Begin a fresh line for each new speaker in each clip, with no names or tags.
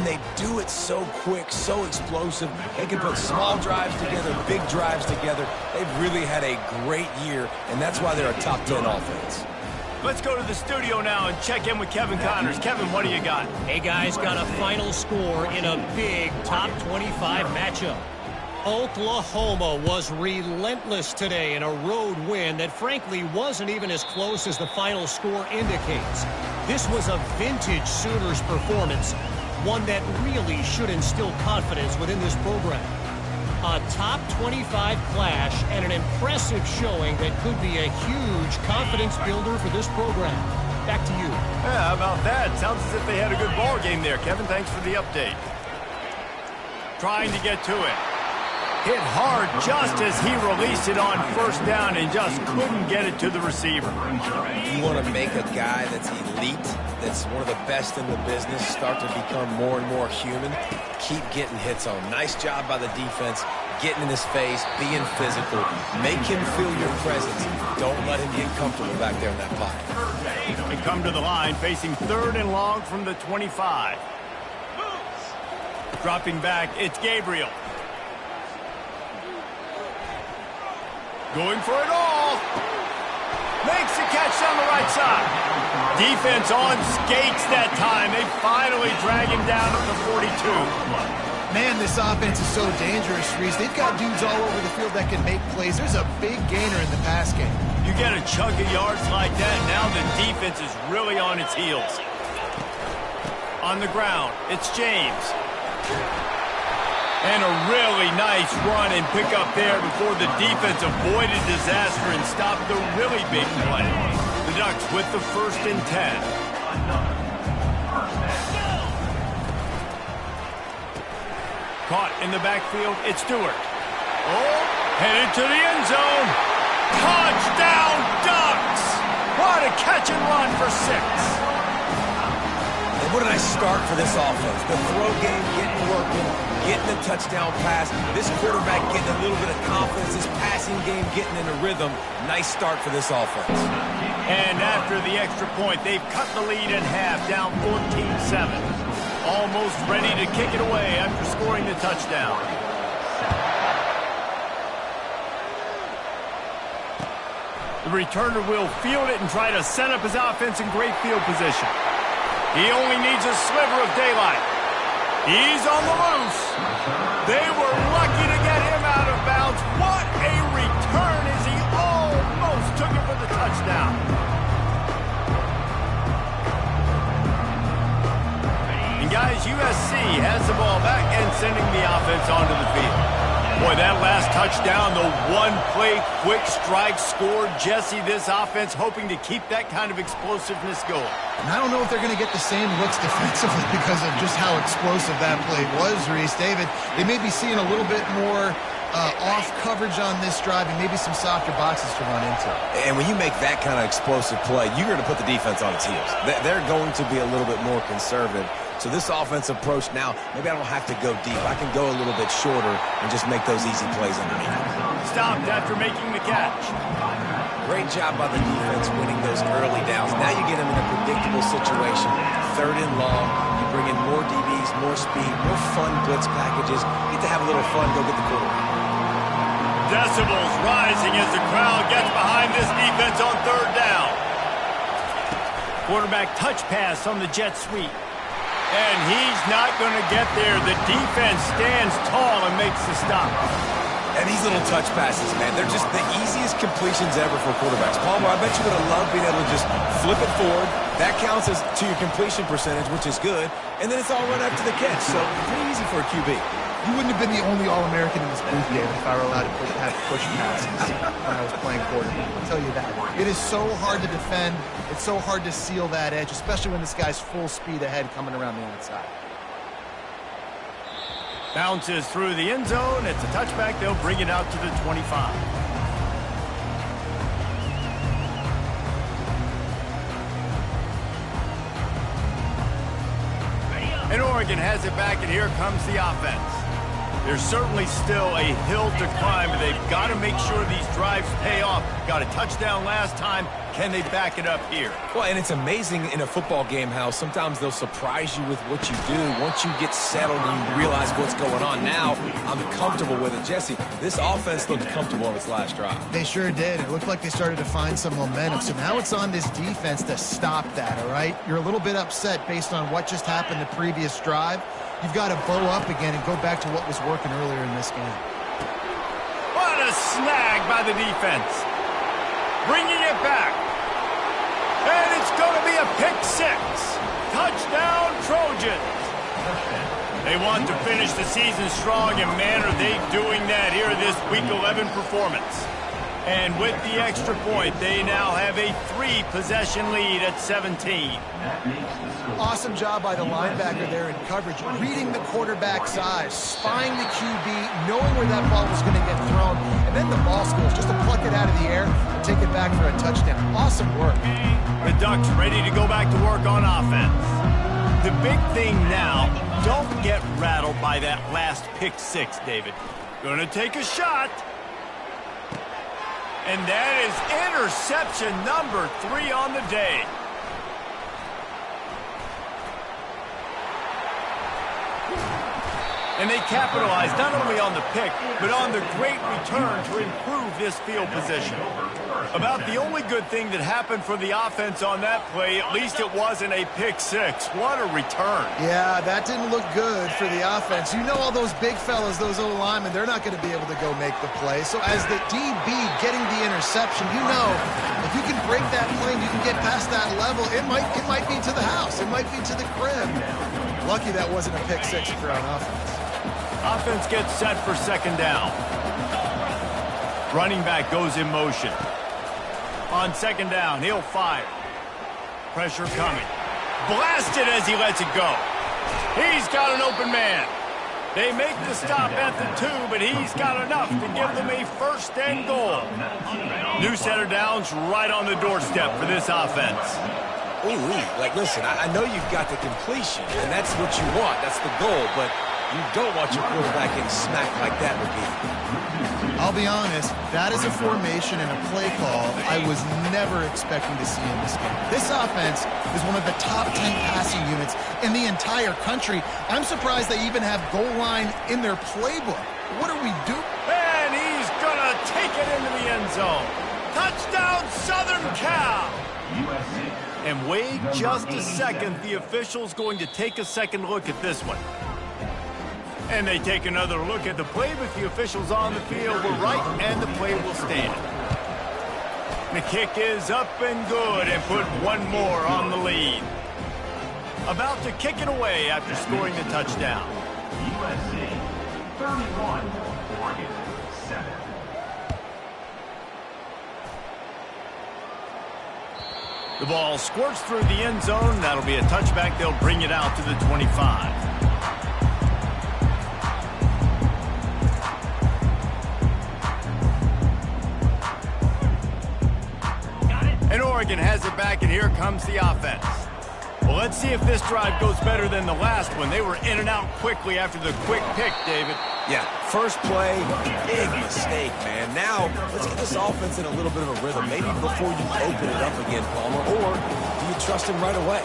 and they do it so quick, so explosive. They can put small drives together, big drives together. They've really had a great year, and that's why they're a top 10 offense.
Let's go to the studio now and check in with Kevin Connors. Kevin, what do you got?
Hey, guys, got a final score in a big top 25 matchup. Oklahoma was relentless today in a road win that frankly wasn't even as close as the final score indicates. This was a vintage Sooners performance, one that really should instill confidence within this program. A top 25 clash and an impressive showing that could be a huge confidence builder for this program. Back to you.
Yeah, how about that? Sounds as if they had a good ball game there. Kevin, thanks for the update. Trying to get to it. Hit hard just as he released it on first down and just couldn't get it to the receiver.
You want to make a guy that's elite, that's one of the best in the business, start to become more and more human, keep getting hits on him. Nice job by the defense, getting in his face, being physical. Make him feel your presence. Don't let him get comfortable back there in that pocket.
They come to the line facing 3rd and long from the 25. Dropping back, it's Gabriel. Going for it all. Makes the catch on the right side. Defense on skates that time. They finally drag him down at the 42.
Man, this offense is so dangerous, Reese. They've got dudes all over the field that can make plays. There's a big gainer in the pass game.
You get a chunk of yards like that, now the defense is really on its heels. On the ground, it's James. And a really nice run and pick up there before the defense avoided disaster and stopped the really big play. The Ducks with the 1st and 10. Caught in the backfield, it's Stewart. Oh, headed to the end zone. Touchdown, Ducks! What a catch and run for 6.
And what a nice start for this offense. The throw game getting working, getting the touchdown pass. This quarterback getting a little bit of confidence. This passing game getting in a rhythm. Nice start for this offense.
And after the extra point, they've cut the lead in half, down 14-7. Almost ready to kick it away after scoring the touchdown. The returner will field it and try to set up his offense in great field position. He only needs a sliver of daylight. He's on the loose. They were lucky to get him out of bounds. What a return as he almost took it for the touchdown. And guys, USC has the ball back and sending the offense onto the field. Boy, that last touchdown, the one-play quick strike scored. Jesse, this offense hoping to keep that kind of explosiveness going.
And I don't know if they're going to get the same looks defensively because of just how explosive that play was, Reese. David, they may be seeing a little bit more off coverage on this drive and maybe some softer boxes to run into.
And when you make that kind of explosive play, you're going to put the defense on its heels. They're going to be a little bit more conservative. So this offensive approach now, maybe I don't have to go deep. I can go a little bit shorter and just make those easy plays underneath.
Stopped after making the catch.
Great job by the defense winning those early downs. Now you get them in a predictable situation. 3rd and long. You bring in more DBs, more speed, more fun blitz packages. You get to have a little fun, go get the quarterback.
Decibels rising as the crowd gets behind this defense on 3rd down. Quarterback touch pass on the jet sweep. And he's not going to get there. The defense stands tall and makes the stop.
And these little touch passes, man, they're just the easiest completions ever for quarterbacks. Palmer, I bet you would have loved being able to just flip it forward. That counts as to your completion percentage, which is good. And then it's all run after the catch. So pretty easy for a QB.
You wouldn't have been the only All-American in this booth game if I were allowed to have push passes when I was playing quarterback. I'll tell you that. It is so hard to defend. It's so hard to seal that edge, especially when this guy's full speed ahead coming around the outside.
Bounces through the end zone. It's a touchback. They'll bring it out to the 25. And Oregon has it back, and here comes the offense. There's certainly still a hill to climb, but they've got to make sure these drives pay off. Got a touchdown last time. Can they back it up here?
Well, and it's amazing in a football game how sometimes they'll surprise you with what you do. Once you get settled and you realize what's going on, now I'm comfortable with it. Jesse, this offense looked comfortable on its last drive.
They sure did. It looked like they started to find some momentum. So now it's on this defense to stop that, all right? You're a little bit upset based on what just happened the previous drive. You've got to bow up again and go back to what was working earlier in this game.
What a snag by the defense. Bringing it back. And it's going to be a pick six. Touchdown, Trojans. They want to finish the season strong, and man, are they doing that here in this Week 11 performance. And with the extra point, they now have a 3-possession lead at 17.
Awesome job by the linebacker there in coverage, reading the quarterback's eyes, spying the QB, knowing where that ball was going to get thrown, and then the ball skills just to pluck it out of the air and take it back for a touchdown. Awesome work.
The Ducks ready to go back to work on offense. The big thing now, don't get rattled by that last pick six, David. Gonna take a shot. And that is interception number 3 on the day. And they capitalized not only on the pick, but on the great return to improve this field position. About the only good thing that happened for the offense on that play, at least it wasn't a pick six. What a return.
Yeah, that didn't look good for the offense. You know all those big fellas, those old linemen, they're not going to be able to go make the play. So as the DB getting the interception, you know, if you can break that plane, you can get past that level, it might be to the house. It might be to the crib. Lucky that wasn't a pick six if you're on offense.
Offense gets set for second down. Running back goes in motion. On second down, he'll fire. Pressure coming. Blasted as he lets it go. He's got an open man. They make the stop at the 2, but he's got enough to give them a first and goal. New set of downs right on the doorstep for this offense.
Ooh, like, listen, I know you've got the completion, and that's what you want. That's the goal, but you don't want your quarterback getting smacked like that would be.
I'll be honest, that is a formation and a play call I was never expecting to see in this game. This offense is one of the top 10 passing units in the entire country. I'm surprised they even have goal line in their playbook. What are we doing?
And he's going to take it into the end zone. Touchdown, Southern Cal! And wait just a second. The official's going to take a second look at this one. And they take another look at the play, but the officials on the field were right, and the play will stand. The kick is up and good, and put one more on the lead. About to kick it away after scoring the touchdown.
USC 31, Oregon 7.
The ball squirts through the end zone. That'll be a touchback. They'll bring it out to the 25. And Oregon has it back, and here comes the offense. Well, let's see if this drive goes better than the last one. They were in and out quickly after the quick pick, David.
Yeah, first play, big mistake, man. Now, let's get this offense in a little bit of a rhythm. Maybe before you open it up again, Palmer, or do you trust him right away?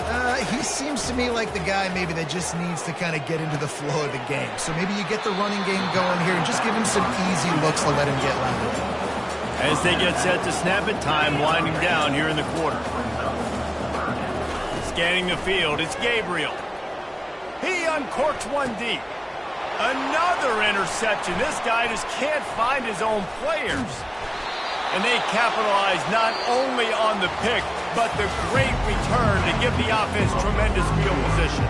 He seems to me like the guy maybe that just needs to kind of get into the flow of the game. So maybe you get the running game going here and just give him some easy looks to let him get landed.
As they get set to snap it, time winding down here in the quarter. Scanning the field, it's Gabriel. He uncorks one deep. Another interception. This guy just can't find his own players. And they capitalize not only on the pick, but the great return to give the offense tremendous field position.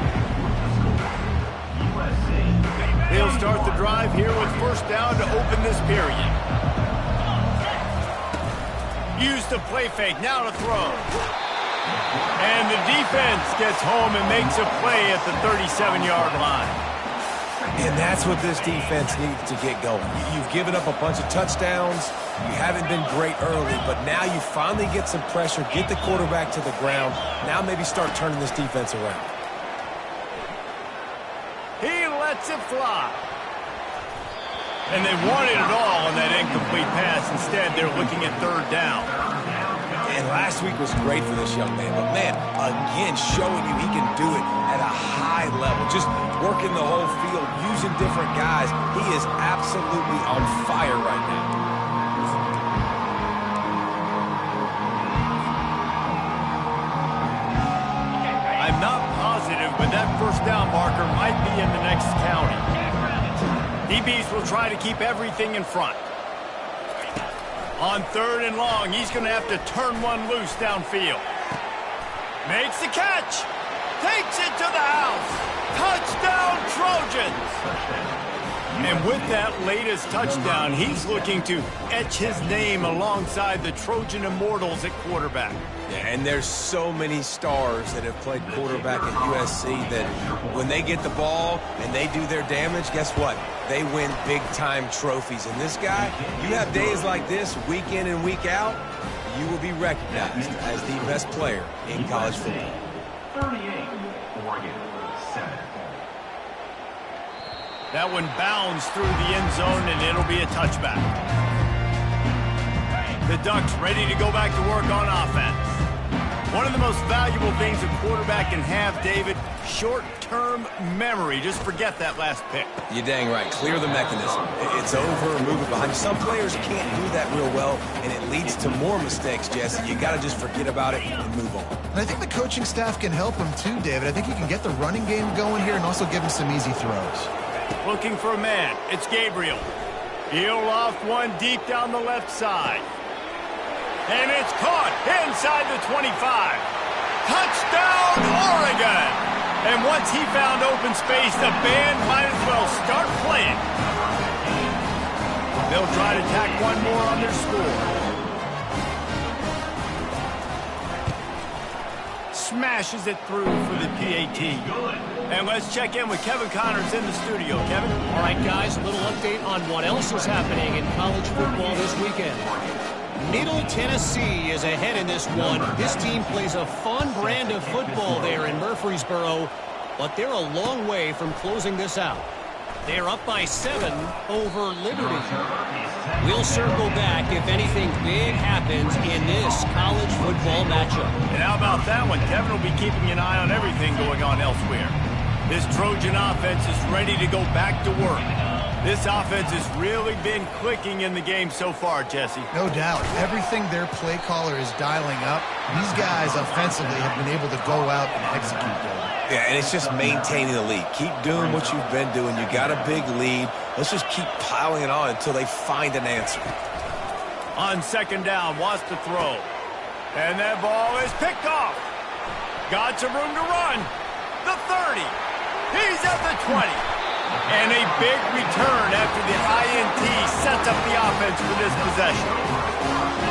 They'll start the drive here with first down to open this period. Use the play fake, now to throw. And the defense gets home and makes a play at the 37-yard line.
And that's what this defense needs to get going. You've given up a bunch of touchdowns. You haven't been great early, but now you finally get some pressure, get the quarterback to the ground. Now maybe start turning this defense around.
He lets it fly. And they wanted it all on that incomplete pass. Instead, they're looking at third down.
And last week was great for this young man. But, man, again, showing you he can do it at a high level. Just working the whole field, using different guys. He is absolutely on fire right now.
I'm not positive, but that first down marker might be in the next county. DBs will try to keep everything in front. On third and long, he's going to have to turn one loose downfield. Makes the catch. Takes it to the house. Touchdown, Trojans. And with that latest touchdown, he's looking to etch his name alongside the Trojan Immortals at quarterback.
Yeah, and there's so many stars that have played quarterback at USC that when they get the ball and they do their damage, guess what? They win big-time trophies. And this guy, you have days like this, week in and week out, you will be recognized as the best player in college football.
38, Oregon, 7.
That one bounds through the end zone, and it'll be a touchback. The Ducks ready to go back to work on offense. One of the most valuable things a quarterback can have, David, short-term memory. Just forget that last pick.
You're dang right. Clear the mechanism. It's over, move it behind you. Some players can't do that real well, and it leads to more mistakes, Jesse. You got to just forget about it and move on.
And I think the coaching staff can help him too, David. I think he can get the running game going here and also give him some easy throws.
Looking for a man. It's Gabriel. He'll loft one deep down the left side. And it's caught inside the 25. Touchdown, Oregon! And once he found open space, the band might as well start playing. They'll try to tack one more on their score. Smashes it through for the PAT. And let's check in with Kevin Connors in the studio. Kevin?
All right, guys, a little update on what else is happening in college football this weekend. Middle Tennessee is ahead in this one. This team plays a fun brand of football there in Murfreesboro, but they're a long way from closing this out. They're up by 7 over Liberty. We'll circle back if anything big happens in this college football matchup.
And how about that one? Kevin will be keeping an eye on everything going on elsewhere. This Trojan offense is ready to go back to work. This offense has really been clicking in the game so far, Jesse.
No doubt. Everything their play caller is dialing up, these guys offensively have been able to go out and execute, David.
Yeah, and it's just maintaining the lead. Keep doing what you've been doing. You got a big lead. Let's just keep piling it on until they find an answer.
On second down, wants to throw. And that ball is picked off. Got some room to run. The 30. He's at the 20. And a big return after the INT sets up the offense for this possession.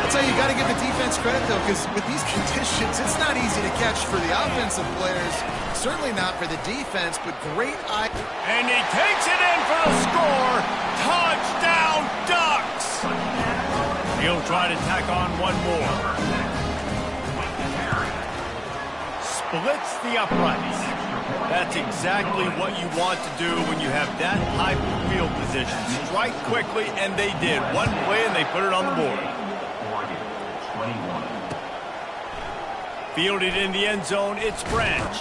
I'll tell you, you got to give the defense credit, though, because with these conditions, it's not easy to catch for the offensive players. Certainly not for the defense, but great eye.
And he takes it in for the score. Touchdown, Ducks! He'll try to tack on one more. Splits the uprights. That's exactly what you want to do when you have that high field position. Strike quickly, and they did. One play, and they put it on the board. Fielded in the end zone, it's Branch.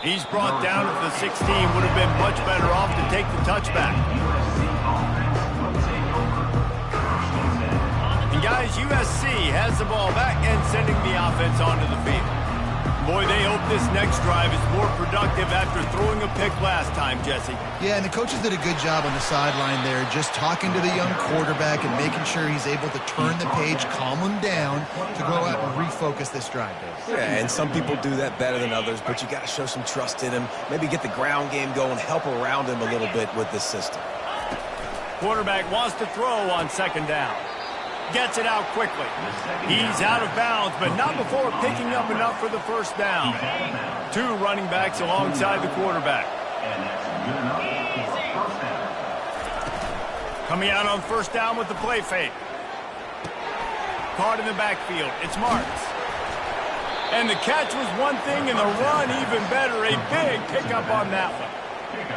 He's brought down at the 16. Would have been much better off to take the touchback. And guys, USC has the ball back and sending the offense onto the field. Boy, they hope this next drive is more productive after throwing a pick last time, Jesse.
Yeah, and the coaches did a good job on the sideline there, just talking to the young quarterback and making sure he's able to turn the page, calm him down to go out and refocus this drive.
Yeah, and some people do that better than others, but you got to show some trust in him. Maybe get the ground game going, help around him a little bit with this system.
Quarterback wants to throw on second down. Gets it out quickly. He's out of bounds, but not before picking up enough for the first down. 2 running backs alongside the quarterback. Coming out on first down with the play fake. Caught in the backfield. It's Marks. And the catch was one thing, and the run even better. A big pickup on that one.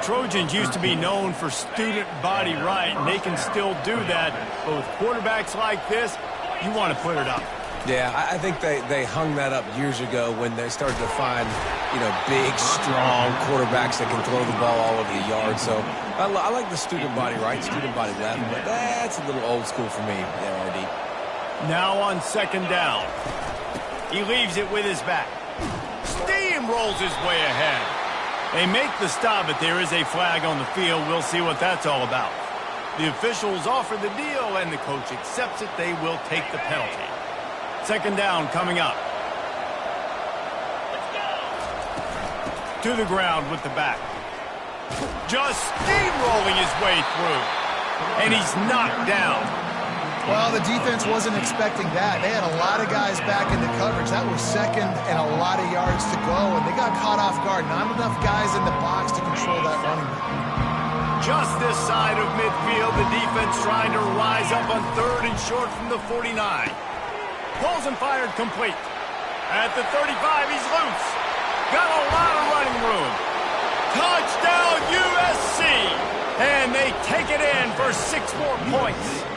Trojans used to be known for student body right, and they can still do that. But with quarterbacks like this, you want to put it up.
Yeah, I think they hung that up years ago when they started to find, big, strong quarterbacks that can throw the ball all over the yard. So I like the student body right, student body left, but that's a little old school for me, RD.
Now on second down. He leaves it with his back. Steamrolls his way ahead. They make the stop, but there is a flag on the field. We'll see what that's all about. The officials offer the deal, and the coach accepts it. They will take the penalty. Second down coming up. To the ground with the back. Just steamrolling his way through. And he's knocked down.
Well, the defense wasn't expecting that. They had a lot of guys back in the coverage. That was second and a lot of yards to go, and they got caught off guard. Not enough guys in the box to control that running back.
Just this side of midfield, the defense trying to rise up on third and short from the 49. Pulls and fired complete. At the 35, he's loose. Got a lot of running room. Touchdown USC! And they take it in for 6 more points.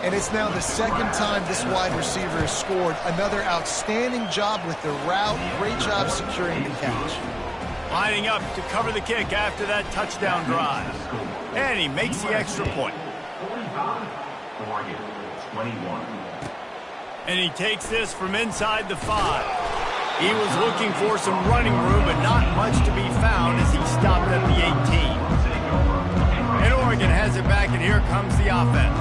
And it's now the second time this wide receiver has scored. Another outstanding job with the route. Great job securing the catch.
Lining up to cover the kick after that touchdown drive. And he makes the extra point.
45, Oregon, 21.
And he takes this from inside the 5. He was looking for some running room, but not much to be found as he stopped at the 18. And Oregon has it back, and here comes the offense.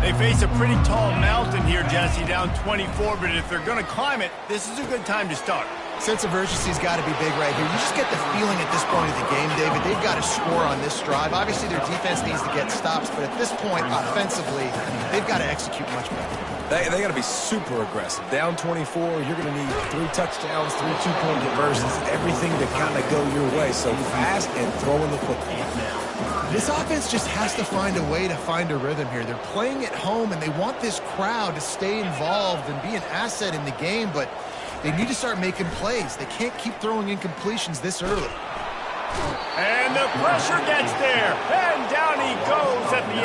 They face a pretty tall mountain here, Jesse, down 24, but if they're going to climb it, this is a good time to start.
Sense of urgency's got to be big right here. You just get the feeling at this point of the game, David, they've got to score on this drive. Obviously, their defense needs to get stops, but at this point, offensively, they've got to execute much better.
They got to be super aggressive. Down 24, you're going to need 3 touchdowns, 3 two-point conversions, everything to kind of go your way. So fast and throwing the football.
This offense just has to find a way to find a rhythm here. They're playing at home, and they want this crowd to stay involved and be an asset in the game, but they need to start making plays. They can't keep throwing incompletions this early.
And the pressure gets there, and down he goes at the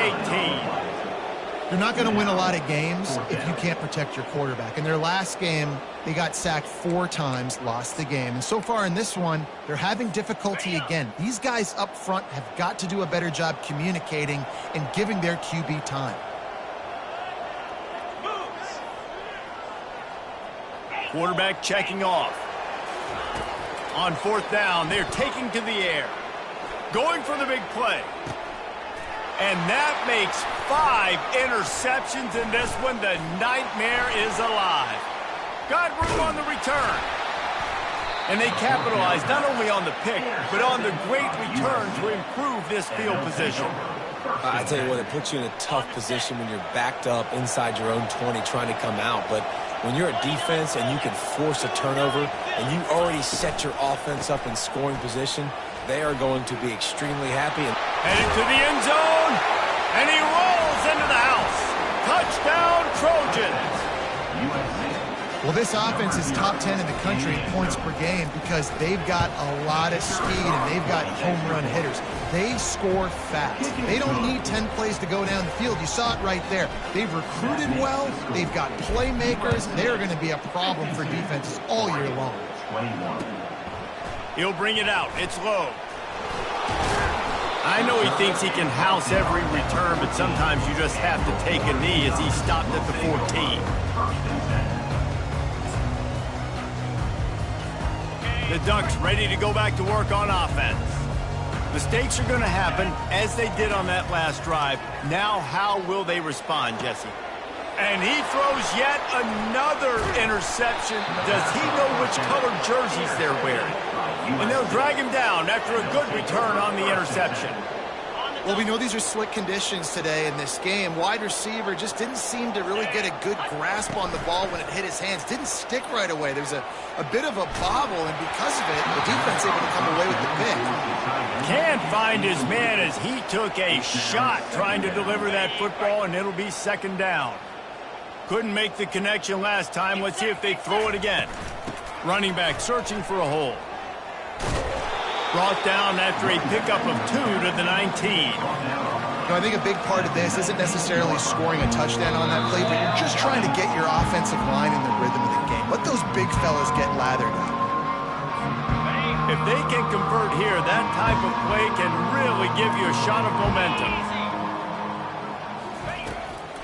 18.
You're not going to win a lot of games if you can't protect your quarterback. In their last game, they got sacked 4 times, lost the game. And so far in this one, they're having difficulty again. These guys up front have got to do a better job communicating and giving their QB time.
Quarterback checking off. On 4th down, they're taking to the air. Going for the big play. And that makes 5 interceptions in this one. The nightmare is alive. Got room on the return. And they capitalize not only on the pick, but on the great return to improve this field position.
I tell you what, it puts you in a tough position when you're backed up inside your own 20 trying to come out. But when you're a defense and you can force a turnover and you already set your offense up in scoring position, they are going to be extremely happy.
Headed to the end zone, and he rolls into the house. Touchdown, Trojans.
Well, this offense is top 10 in the country in points per game because they've got a lot of speed and they've got home run hitters. They score fast. They don't need 10 plays to go down the field. You saw it right there. They've recruited well. They've got playmakers. They're going to be a problem for defenses all year long.
21.
He'll bring it out. It's low. I know he thinks he can house every return, but sometimes you just have to take a knee as he stopped at the 14. The Ducks ready to go back to work on offense. Mistakes are going to happen, as they did on that last drive. Now, how will they respond, Jesse? And he throws yet another interception. Does he know which color jerseys they're wearing? And they'll drag him down after a good return on the interception.
Well, we know these are slick conditions today in this game. Wide receiver just didn't seem to really get a good grasp on the ball when it hit his hands. Didn't stick right away. There's a bit of a bobble, and because of it, the defense able to come away with the pick.
Can't find his man as he took a shot trying to deliver that football, and it'll be second down. Couldn't make the connection last time. Let's see if they throw it again. Running back searching for a hole. Brought down after a pickup of 2 to the 19.
I think a big part of this isn't necessarily scoring a touchdown on that play, but you're just trying to get your offensive line in the rhythm of the game. Let those big fellas get lathered up.
If they can convert here, that type of play can really give you a shot of momentum.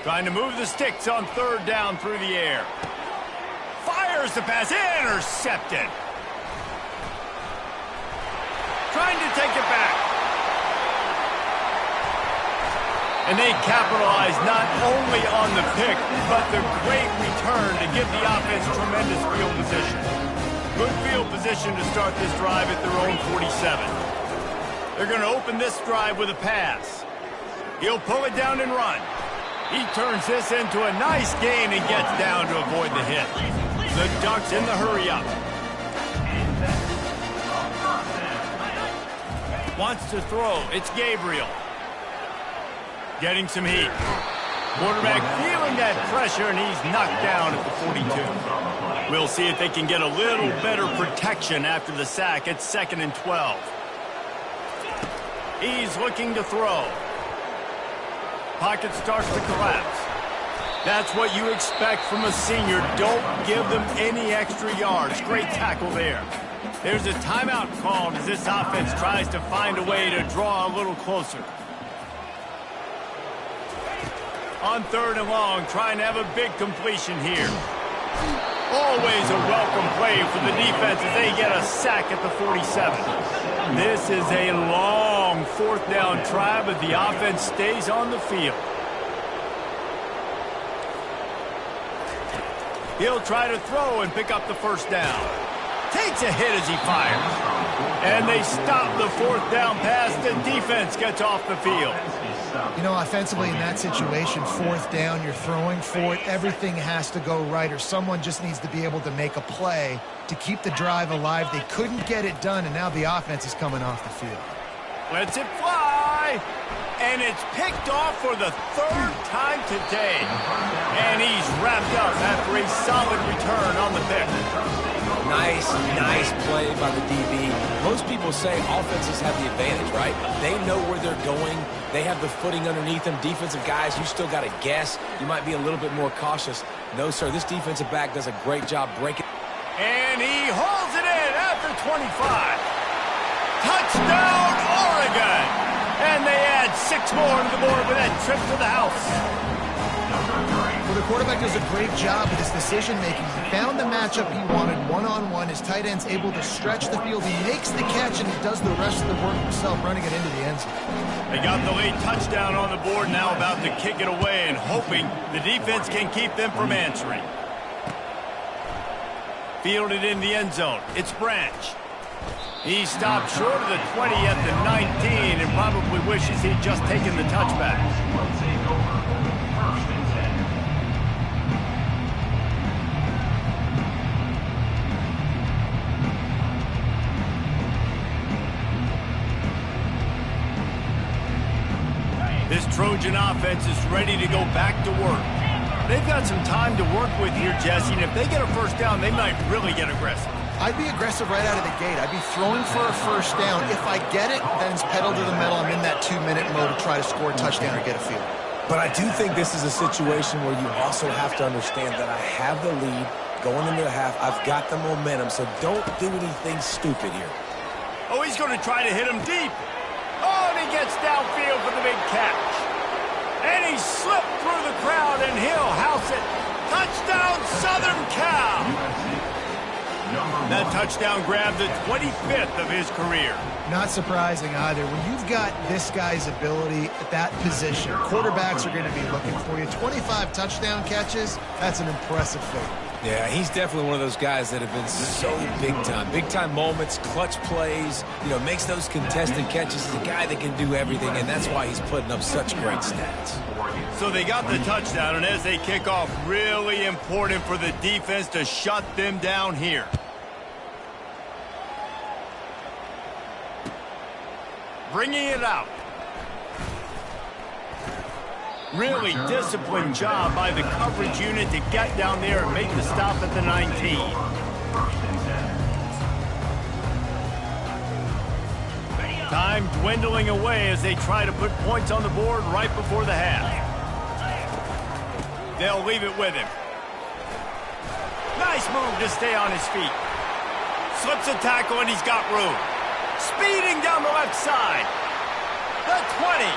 Trying to move the sticks on 3rd down through the air. Fires the pass, intercepted. Trying to take it back. And they capitalize not only on the pick, but the great return to give the offense tremendous field position. Good field position to start this drive at their own 47. They're going to open this drive with a pass. He'll pull it down and run. He turns this into a nice gain and gets down to avoid the hit. The Ducks in the hurry up. Wants to throw. It's Gabriel. Getting some heat. Quarterback feeling that pressure, and he's knocked down at the 42. We'll see if they can get a little better protection after the sack at 2nd and 12. He's looking to throw. Pocket starts to collapse. That's what you expect from a senior. Don't give them any extra yards. Great tackle there. There's a timeout called as this offense tries to find a way to draw a little closer. On 3rd and long, trying to have a big completion here. Always a welcome play for the defense as they get a sack at the 47. This is a long 4th down try, but the offense stays on the field. He'll try to throw and pick up the 1st down. Takes a hit as he fires. And they stop the 4th down pass. The defense gets off the field.
You know, offensively in that situation, 4th down, you're throwing for it. Everything has to go right, or someone just needs to be able to make a play to keep the drive alive. They couldn't get it done, and now the offense is coming off the field.
Lets it fly. And it's picked off for the 3rd time today. And he's wrapped up after a solid return on the pick.
Nice play by the DB. Most people say offenses have the advantage, right? They know where they're going. They have the footing underneath them. Defensive guys, you still got to guess. You might be a little bit more cautious. No, sir, this defensive back does a great job breaking.
And he holds it in after 25. Touchdown, Oregon! And they add 6 more to the board with that trip to the house.
Well, the quarterback does a great job with his decision-making. He found the matchup he wanted one-on-one. His tight end's able to stretch the field. He makes the catch, and he does the rest of the work himself, running it into the end zone.
They got the late touchdown on the board, now about to kick it away and hoping the defense can keep them from answering. Fielded in the end zone. It's Branch. He stopped short of the 20 at the 19 and probably wishes he'd just taken the touchback. This Trojan offense is ready to go back to work. They've got some time to work with here, Jesse, and if they get a 1st down, they might really get aggressive.
I'd be aggressive right out of the gate. I'd be throwing for a 1st down. If I get it, then it's pedal to the metal. I'm in that 2-minute mode to try to score a touchdown or get a field.
But I do think this is a situation where you also have to understand that I have the lead going into the half. I've got the momentum, so don't do anything stupid here.
Oh, he's going to try to hit him deep. Oh, and he gets downfield for the big catch. And he slipped through the crowd, and he'll house it. Touchdown, Southern Cal! That touchdown grabbed the 25th of his career.
Not surprising either. When you've got this guy's ability at that position, quarterbacks are going to be looking for you. 25 touchdown catches, that's an impressive feat.
Yeah, he's definitely one of those guys that have been so big time. Big time moments, clutch plays, makes those contested catches. He's a guy that can do everything, and that's why he's putting up such great stats.
So they got the touchdown, and as they kick off, really important for the defense to shut them down here. Bringing it out. Really disciplined job by the coverage unit to get down there and make the stop at the 19. Time dwindling away as they try to put points on the board right before the half. They'll leave it with him. Nice move to stay on his feet. Slips a tackle and he's got room. Speeding down the left side. The 20.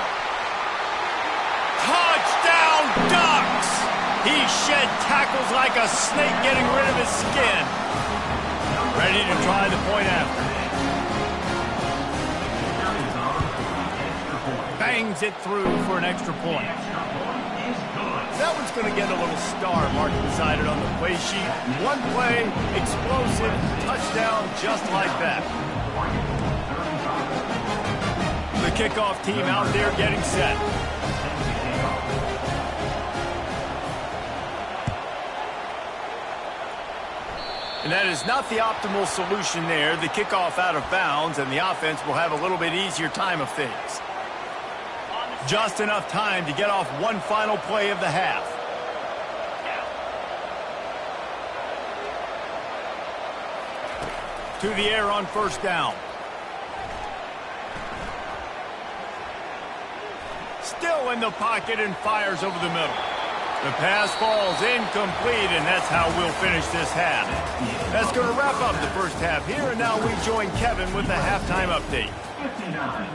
Touchdown Ducks! He shed tackles like a snake getting rid of his skin. Ready to try the point after. Bangs it through for an extra point. That one's going to get a little star marked beside it on the play sheet. One play, explosive, touchdown, just like that. The kickoff team out there getting set. And that is not the optimal solution there. The kickoff out of bounds, and the offense will have a little bit easier time of things. Just enough time to get off one final play of the half. To the air on first down. Still in the pocket and fires over the middle. The pass falls incomplete, and that's how we'll finish this half. That's going to wrap up the first half here, and now we join Kevin with the halftime update.
59,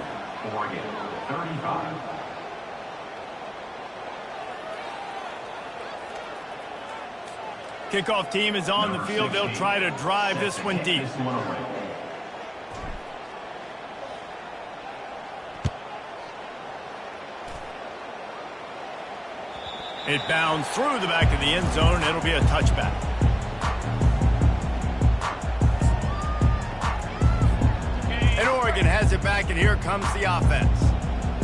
Oregon, 35.
Kickoff team is on the field. They'll try to drive this one deep. It bounds through the back of the end zone. It'll be a touchback. And Oregon has it back, and here comes the offense.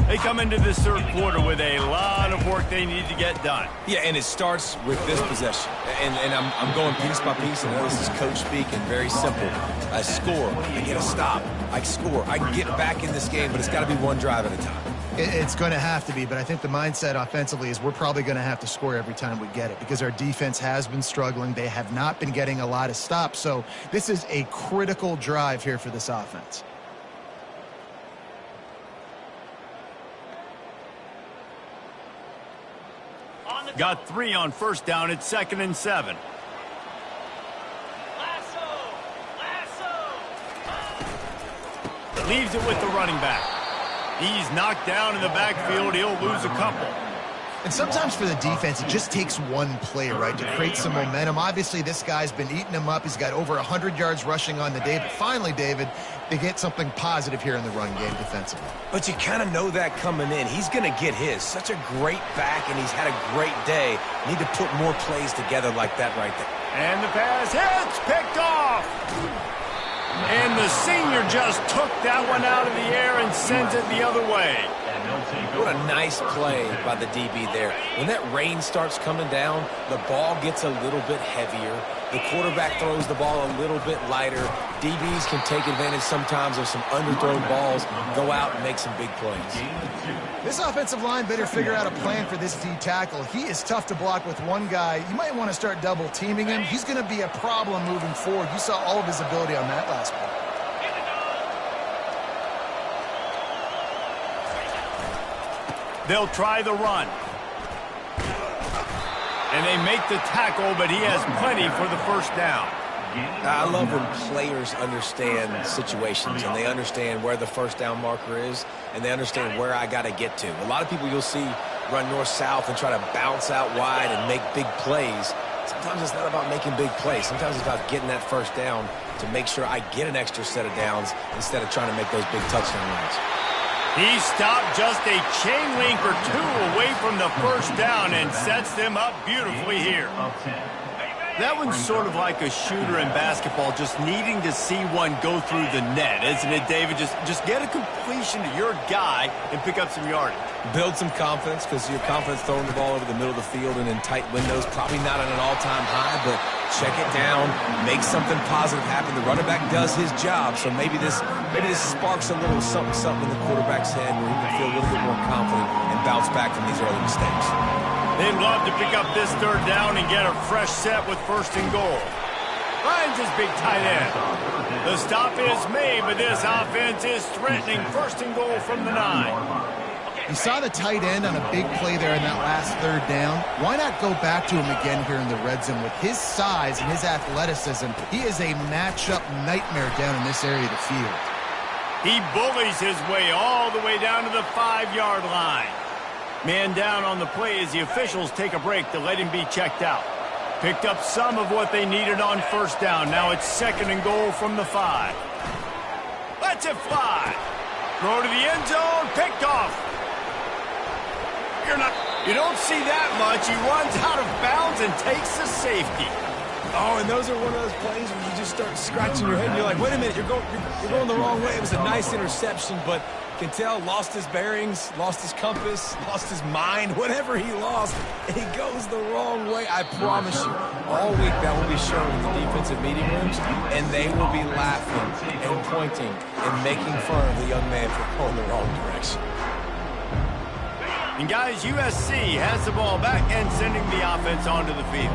They come into this third quarter with a lot of work they need to get done.
Yeah, and it starts with this possession. And I'm going piece by piece. I know this is coach speak and very simple. I score. I get a stop. I score. I can get back in this game, but it's got to be one drive at a time.
It's going to have to be, but I think the mindset offensively is we're probably going to have to score every time we get it because our defense has been struggling. They have not been getting a lot of stops. So this is a critical drive here for this offense.
Got 3 on first down. It's 2nd and 7. Leaves it with the running back. He's knocked down in the backfield. He'll lose a couple.
And sometimes for the defense, it just takes one play, right, to create some momentum. Obviously, this guy's been eating him up. He's got over 100 yards rushing on the day. But finally, David, they get something positive here in the run game defensively.
But you kind of know that coming in. He's going to get his. Such a great back, and he's had a great day. Need to put more plays together like that right there.
And the pass hits, picked off. And the senior just took that one out of the air and sends it the other way.
What a nice play by the DB there. When that rain starts coming down, the ball gets a little bit heavier. The quarterback throws the ball a little bit lighter. DBs can take advantage sometimes of some underthrown balls, go out and make some big plays.
This offensive line better figure out a plan for this D tackle. He is tough to block with one guy. You might want to start double teaming him. He's going to be a problem moving forward. You saw all of his ability on that last play.
They'll try the run. And they make the tackle, but he has plenty for the first down.
I love when players understand situations and they understand where the first down marker is and they understand where I got to get to. A lot of people you'll see run north-south and try to bounce out wide and make big plays. Sometimes it's not about making big plays. Sometimes it's about getting that first down to make sure I get an extra set of downs instead of trying to make those big touchdown runs.
He stopped just a chain link or two away from the first down and sets them up beautifully here. That one's sort of like a shooter in basketball, just needing to see one go through the net, isn't it, David? Just get a completion to your guy and pick up some yardage.
Build some confidence because your confidence throwing the ball over the middle of the field and in tight windows, probably not at an all-time high, but check it down, make something positive happen. The running back does his job, so maybe this sparks a little something in the quarterback's head where he can feel a little bit more confident and bounce back from these early mistakes.
They'd love to pick up this third down and get a fresh set with 1st and goal. Finds his big tight end. The stop is made, but this offense is threatening 1st and goal from the 9.
You saw the tight end on a big play there in that last 3rd down. Why not go back to him again here in the red zone? With his size and his athleticism, he is a matchup nightmare down in this area of the field.
He bullies his way all the way down to the 5-yard line. Man down on the play as the officials take a break to let him be checked out. Picked up some of what they needed on 1st down. Now it's 2nd and goal from the 5. Lets it fly. Throw to the end zone. Picked off. You don't see that much. He runs out of bounds and takes the safety.
Oh, and those are one of those plays where you just start scratching your head and you're like, wait a minute, you're going the wrong way. It was a nice interception, but can tell lost his bearings, lost his compass, lost his mind, whatever he lost, he goes the wrong way. I promise you, all week that will be shown in the defensive meeting rooms, and they will be laughing and pointing and making fun of the young man for going the wrong direction.
And guys, USC has the ball back and sending the offense onto the field.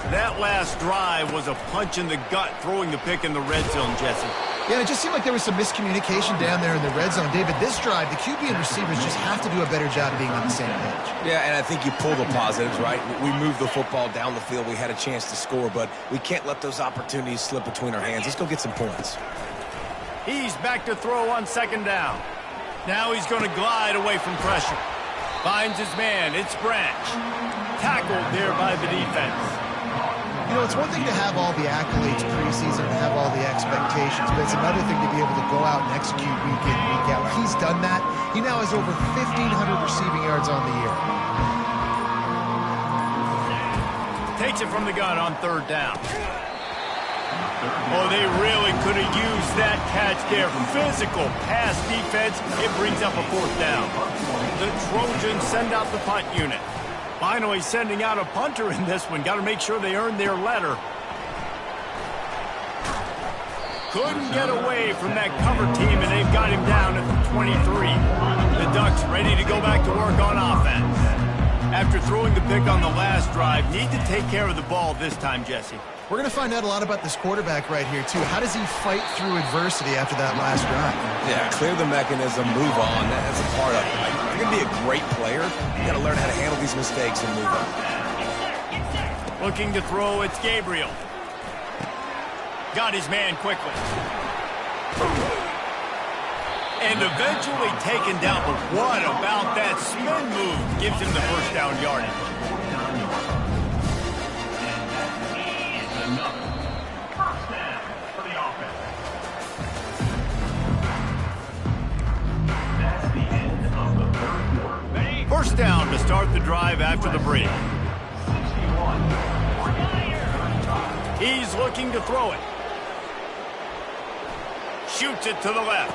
That last drive was a punch in the gut, throwing the pick in the red zone, Jesse.
Yeah, it just seemed like there was some miscommunication down there in the red zone. David, this drive, the QB and receivers just have to do a better job of being on the same page.
Yeah, and I think you pull the positives, right? We moved the football down the field. We had a chance to score, but we can't let those opportunities slip between our hands. Let's go get some points.
He's back to throw on 2nd down. Now he's going to glide away from pressure. Finds his man. It's Branch. Tackled there by the defense.
You know, it's one thing to have all the accolades preseason and have all the expectations, but it's another thing to be able to go out and execute week in, week out. He's done that. He now has over 1,500 receiving yards on the year.
Takes it from the gun on 3rd down. Oh, they really could have used that catch there. Physical pass defense. It brings up a 4th down. The Trojans send out the punt unit. Finally sending out a punter in this one. Got to make sure they earn their letter. Couldn't get away from that cover team, and they've got him down at the 23. The Ducks ready to go back to work on offense. After throwing the pick on the last drive, need to take care of the ball this time, Jesse.
We're going to find out a lot about this quarterback right here, too. How does he fight through adversity after that last drive?
Yeah, clear the mechanism, move on. That's a part of it. Like, if you're going to be a great player, you got to learn how to handle these mistakes and move on.
Looking to throw, it's Gabriel. Got his man quickly. And eventually taken down. But what about that spin move? Gives him the 1st down yardage. First down to start the drive after the break. He's looking to throw it. Shoots it to the left.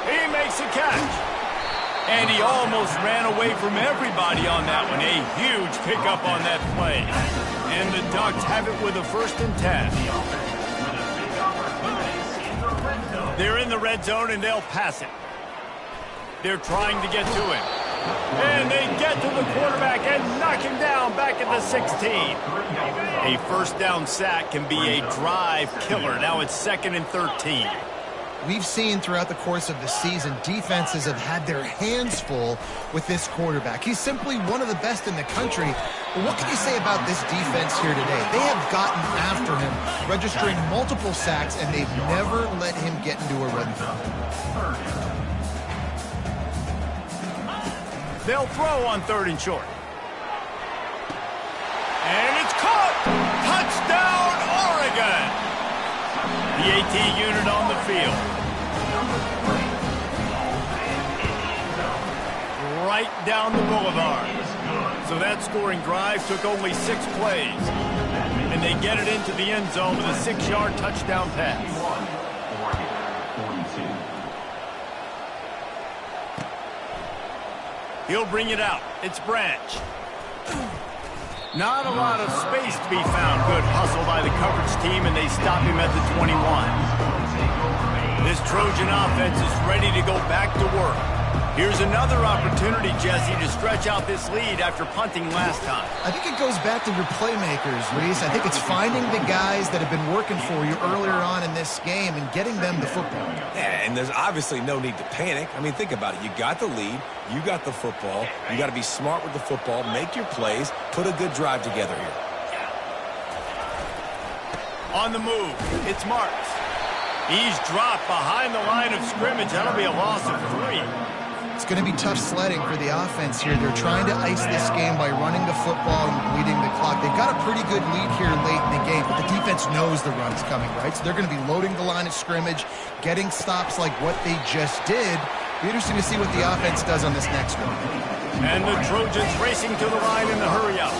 He makes a catch. And he almost ran away from everybody on that one. A huge pickup on that play. And the Ducks have it with a 1st and 10. They're in the red zone and they'll pass it. They're trying to get to him. And they get to the quarterback and knock him down back at the 16. A 1st down sack can be a drive killer. Now it's 2nd and 13.
We've seen throughout the course of the season, defenses have had their hands full with this quarterback. He's simply one of the best in the country. But what can you say about this defense here today? They have gotten after him, registering multiple sacks, and they've never let him get into a run through.
They'll throw on 3rd and short. And it's caught! Touchdown, Oregon! The AT unit on the field. Right down the boulevard. So that scoring drive took only 6 plays. And they get it into the end zone with a 6-yard touchdown pass. He'll bring it out. It's Branch. Not a lot of space to be found. Good hustle by the coverage team, and they stop him at the 21. This Trojan offense is ready to go back to work. Here's another opportunity, Jesse, to stretch out this lead after punting last time.
I think it goes back to your playmakers, Reese. I think it's finding the guys that have been working for you earlier on in this game and getting them the football.
Yeah, and there's obviously no need to panic. I mean, think about it. You got the lead. You got the football. You got to be smart with the football, make your plays, put a good drive together here.
On the move, it's Marks. He's dropped behind the line of scrimmage. That'll be a loss of 3.
It's going to be tough sledding for the offense here. They're trying to ice this game by running the football and bleeding the clock. They've got a pretty good lead here late in the game, but the defense knows the run's coming, right? So they're going to be loading the line of scrimmage, getting stops like what they just did. Be interesting to see what the offense does on this next one.
And the Trojans racing to the line in the hurry-up.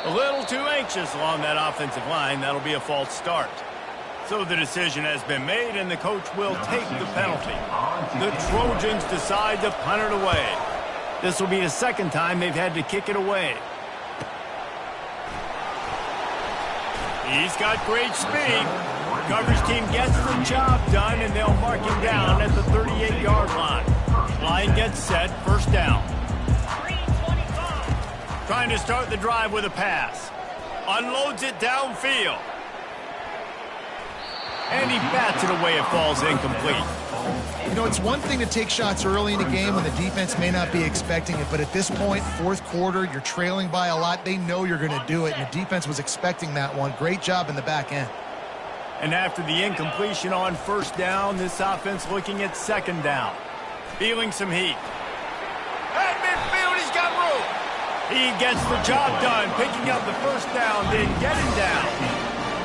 A little too anxious along that offensive line. That'll be a false start. So the decision has been made, and the coach will take the penalty. The Trojans decide to punt it away. This will be the second time they've had to kick it away. He's got great speed. Coverage team gets the job done, and they'll mark him down at the 38-yard line. Line gets set, first down. Trying to start the drive with a pass. Unloads it downfield. And he bats it away. It falls incomplete.
You know, it's one thing to take shots early in the game when the defense may not be expecting it, but at this point, fourth quarter, you're trailing by a lot. They know you're going to do it, and the defense was expecting that one. Great job in the back end.
And after the incompletion on first down, this offense looking at second down. Feeling some heat. At midfield, he's got room. He gets the job done, picking up the first down, then getting down.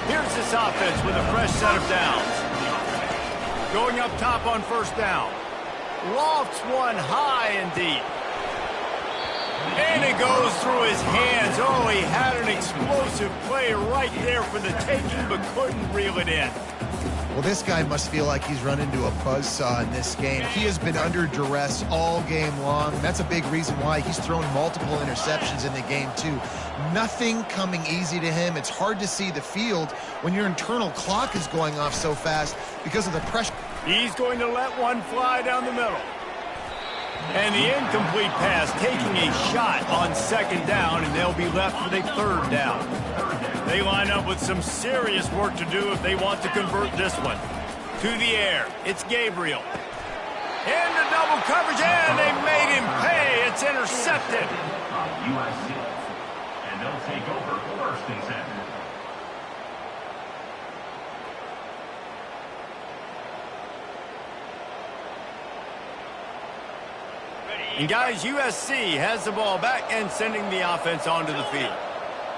Here's this offense with a fresh set of downs. Going up top on first down. Lofts one high and deep. And it goes through his hands. Oh, he had an explosive play right there for the taking, but couldn't reel it in.
Well, this guy must feel like he's run into a buzzsaw in this game. He has been under duress all game long. That's a big reason why he's thrown multiple interceptions in the game, too. Nothing coming easy to him. It's hard to see the field when your internal clock is going off so fast because of the pressure.
He's going to let one fly down the middle. And the incomplete pass taking a shot on second down, and they'll be left with a third down. They line up with some serious work to do if they want to convert this one. To the air, it's Gabriel. Into double coverage, and they made him pay. It's intercepted.
USC. And they'll take over first and 10.
And guys, USC has the ball back and sending the offense onto the field.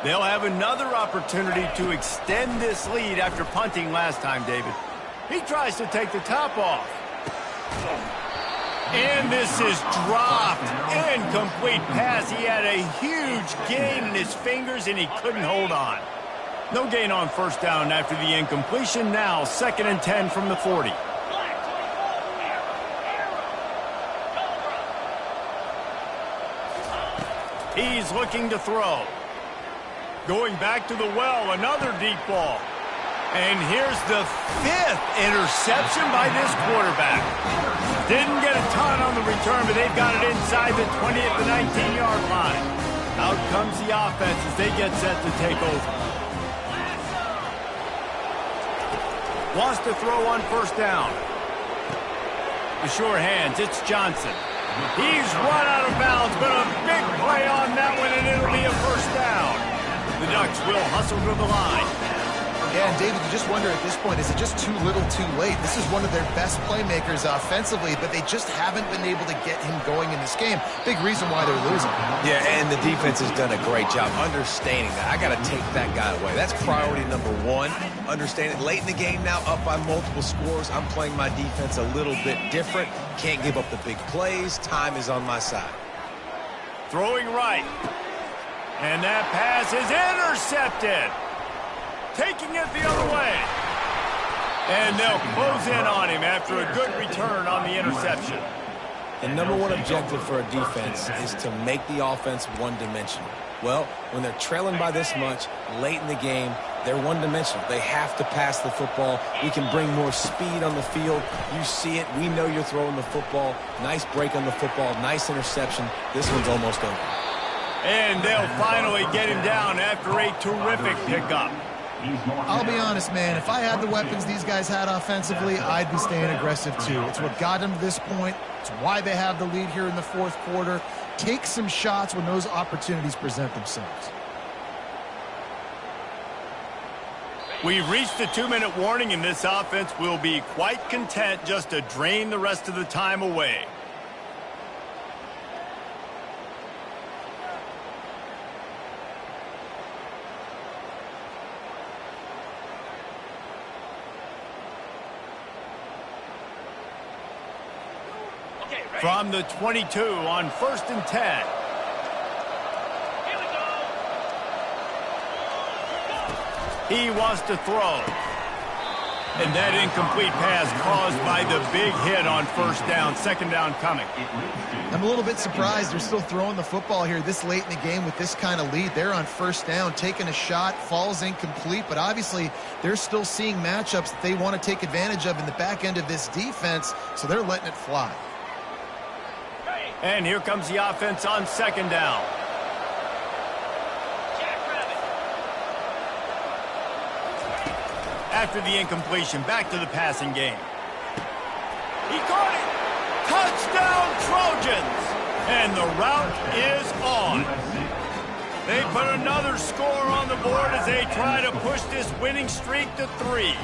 They'll have another opportunity to extend this lead after punting last time, David. He tries to take the top off. And this is dropped. Incomplete pass. He had a huge gain in his fingers, and he couldn't hold on. No gain on first down after the incompletion. Now, 2nd and 10 from the 40. He's looking to throw. Going back to the well, another deep ball. And here's the 5th interception by this quarterback. Didn't get a ton on the return, but they've got it inside the 20 at the 19-yard line. Out comes the offense as they get set to take over. Wants to throw on first down. The sure hands, it's Johnson. He's run out of bounds, but a big play on that one, and it'll be a first down. The Ducks will hustle to the line.
Yeah, and David, you just wonder at this point, is it just too little too late? This is one of their best playmakers offensively, but they just haven't been able to get him going in this game. Big reason why they're losing.
Yeah, and the defense has done a great job understanding that. I got to take that guy away. That's priority number one. Understand it. Late in the game now, up by multiple scores. I'm playing my defense a little bit different. Can't give up the big plays. Time is on my side.
Throwing right. And that pass is intercepted. Taking it the other way. And they'll close in on him after a good return on the interception.
The number one objective for a defense is to make the offense one-dimensional. Well, when they're trailing by this much late in the game, they're one-dimensional. They have to pass the football. We can bring more speed on the field. You see it. We know you're throwing the football. Nice break on the football. Nice interception. This one's almost over.
And they'll finally get him down after a terrific pickup.
I'll be honest, man. If I had the weapons these guys had offensively, I'd be staying aggressive too. It's what got them to this point. It's why they have the lead here in the fourth quarter. Take some shots when those opportunities present themselves.
We've reached the 2-minute warning, and this offense will be quite content just to drain the rest of the time away. From the 22 on 1st and 10. He wants to throw. And that incomplete pass caused by the big hit on 1st down, 2nd down coming.
I'm a little bit surprised they're still throwing the football here this late in the game with this kind of lead. They're on 1st down, taking a shot, falls incomplete, but obviously they're still seeing matchups that they want to take advantage of in the back end of this defense, so they're letting it fly.
And here comes the offense on 2nd down. After the incompletion, back to the passing game. He caught it! Touchdown, Trojans! And the route is on. They put another score on the board as they try to push this winning streak to 3.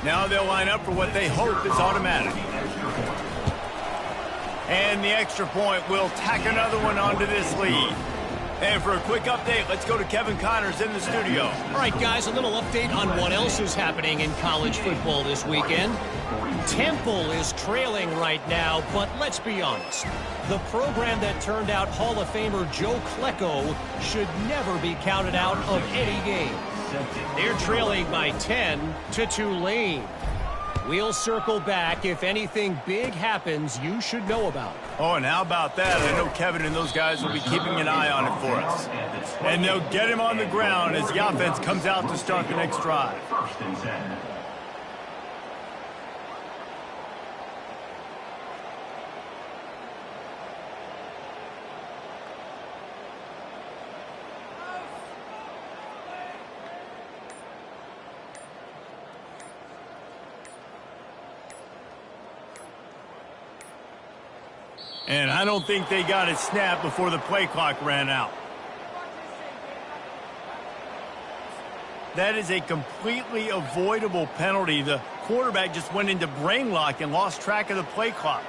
Now they'll line up for what they hope is automatic. And the extra point will tack another one onto this lead. And for a quick update, let's go to Kevin Connors in the studio.
All right, guys, a little update on what else is happening in college football this weekend. Temple is trailing right now, but let's be honest. The program that turned out Hall of Famer Joe Klecko should never be counted out of any game. They're trailing by 10 to Tulane. We'll circle back if anything big happens you should know about.
Oh, and how about that? I know Kevin and those guys will be keeping an eye on it for us. And they'll get him on the ground as the offense comes out to start the next drive.
1st and 10.
And I don't think they got it snapped before the play clock ran out. That is a completely avoidable penalty. The quarterback just went into brain lock and lost track of the play clock.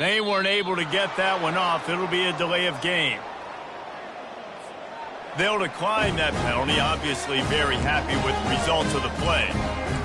They weren't able to get that one off. It'll be a delay of game. They'll decline that penalty, obviously very happy with the results of the play.